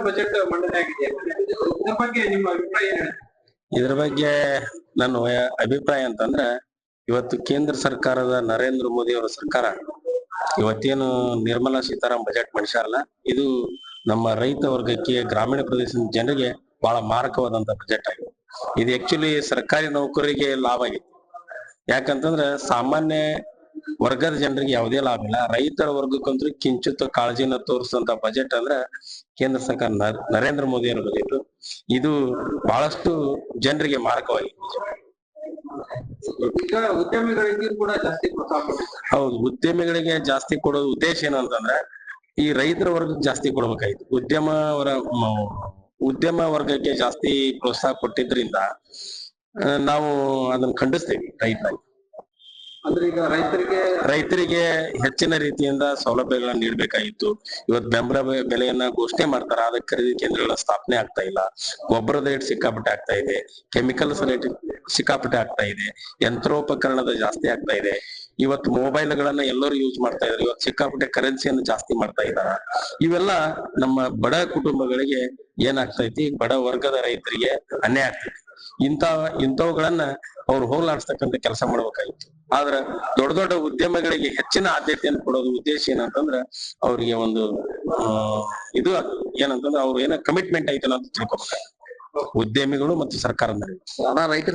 Budget ಮಂಡನೆ ಆಗಿದೆ. ಇದ್ರ ಬಗ್ಗೆ ನಿಮ್ಮ ಅಭಿಪ್ರಾಯ ಏನು? ಇದ್ರ ಬಗ್ಗೆ ನನ್ನ ಅಭಿಪ್ರಾಯ ಅಂತಂದ್ರ ಇವತ್ತು ಕೇಂದ್ರ ಸರ್ಕಾರದ ನರೇಂದ್ರ ಮೋದಿ ಅವರ ಸರ್ಕಾರ ಇವತ್ತೇನು ನಿರ್ಮಲಾ ಸೀತಾರಾಮನ್ ಬಜೆಟ್ ಮಂಡಿಸ್ಯಾರಲ್ಲ, ಇದು ನಮ್ಮ ರೈತ ವರ್ಗಕ್ಕೆ ಗ್ರಾಮೀಣ ಪ್ರದೇಶದ ಜನರಿಗೆ ಬಹಳ ಮಾರಕವಾದಂತ ಬಜೆಟ್ ಆಗಿದೆ. ಇದು ಆಕ್ಚುಲಿ ಸರ್ಕಾರಿ ನೌಕರರಿಗೆ ಲಾಭ ಆಗಿದೆ. ಯಾಕಂತಂದ್ರ ಸಾಮಾನ್ಯ ವರ್ಗದ ಜನರಿಗೆ ಯಾವುದೇ ಲಾಭ ಇಲ್ಲ. ರೈತರ ವರ್ಗಕ್ಕಂತೂ ಕಿಂಚಿತ್ ಕಾಳಜಿನ ತೋರಿಸಿದಂತ ಬಜೆಟ್ ಅಂದ್ರ ಕೇಂದ್ರ ಸರ್ಕಾರ ನರೇಂದ್ರ ಮೋದಿ ಅವರ ಬಜೆಟ್. ಇದು ಬಹಳಷ್ಟು ಜನರಿಗೆ ಮಾರಕವಾಗಿದೆ. ಈಗ ಉದ್ಯಮಿಗಳಿಗೆ ಕೂಡ ಜಾಸ್ತಿ ಪ್ರೋತ್ಸಾಹ ಕೊಟ್ಟಿದ್ದಾರೆ. ಹೌದು, ಉದ್ಯಮಿಗಳಿಗೆ ಜಾಸ್ತಿ ಕೊಡೋದು ಉದ್ದೇಶ ಏನಂತಂದ್ರೆ ಈ ರೈತರ ವರ್ಗಕ್ಕೆ ಜಾಸ್ತಿ ಕೊಡ್ಬೇಕಾಯ್ತು. ಉದ್ಯಮ ವರ್ಗಕ್ಕೆ ಜಾಸ್ತಿ ಪ್ರೋತ್ಸಾಹ ಕೊಟ್ಟಿದ್ರಿಂದ ನಾವು ಅದನ್ನ ಖಂಡಿಸ್ತೇವೆ. ಅಂದ್ರೆ ಈಗ ರೈತರಿಗೆ ಹೆಚ್ಚಿನ ರೀತಿಯಿಂದ ಸೌಲಭ್ಯಗಳನ್ನ ನೀಡಬೇಕಾಗಿತ್ತು. ಇವತ್ತು ಬೆಂಬಲ ಬೆಲೆಯನ್ನ ಘೋಷಣೆ ಮಾಡ್ತಾರ, ಅದಕ್ಕೆ ಖರೀದಿ ಕೇಂದ್ರಗಳ ಸ್ಥಾಪನೆ ಆಗ್ತಾ ಇಲ್ಲ. ಗೊಬ್ಬರದ ರೇಟ್ ಸಿಕ್ಕಾಪಟ್ಟೆ ಆಗ್ತಾ ಇದೆ, ಕೆಮಿಕಲ್ಸ್ ರೇಟ್ ಸಿಕ್ಕಾಪಟ್ಟೆ ಆಗ್ತಾ ಇದೆ, ಯಂತ್ರೋಪಕರಣದ ಜಾಸ್ತಿ ಆಗ್ತಾ ಇದೆ. ಇವತ್ತು ಮೊಬೈಲ್ ಗಳನ್ನ ಎಲ್ಲರೂ ಯೂಸ್ ಮಾಡ್ತಾ ಇದ್ದಾರೆ. ಇವತ್ತು ಸಿಕ್ಕಾಪಟ್ಟೆ ಕರೆನ್ಸಿಯನ್ನು ಜಾಸ್ತಿ ಮಾಡ್ತಾ ಇದ್ದಾರೆ. ಇವೆಲ್ಲ ನಮ್ಮ ಬಡ ಕುಟುಂಬಗಳಿಗೆ ಏನಾಗ್ತೈತಿ, ಬಡ ವರ್ಗದ ರೈತರಿಗೆ ಅನ್ಯಾಯ ಆಗ್ತೈತಿ. ಇಂಥವುಗಳನ್ನ ಅವ್ರು ಹೋಗ್ಲಾಡ್ಸ್ತಕ್ಕಂಥ ಕೆಲಸ ಮಾಡ್ಬೇಕಾಗಿತ್ತು. ಆದ್ರ ದೊಡ್ಡ ದೊಡ್ಡ ಉದ್ಯಮಗಳಿಗೆ ಹೆಚ್ಚಿನ ಆದ್ಯತೆಯನ್ನು ಕೊಡೋದು ಉದ್ದೇಶ ಏನಂತಂದ್ರ ಅವ್ರಿಗೆ ಒಂದು ಇದು ಏನಂತಂದ್ರೆ ಅವ್ರು ಏನೋ ಕಮಿಟ್ಮೆಂಟ್ ಐತಲ್ಲ ಅಂತ ತಿಳ್ಕೊಬೇಕಾಗಿತ್ತು ಉದ್ಯಮಿಗಳು ಮತ್ತು ಸರ್ಕಾರದ ನಡುವೆ. ರೈತರ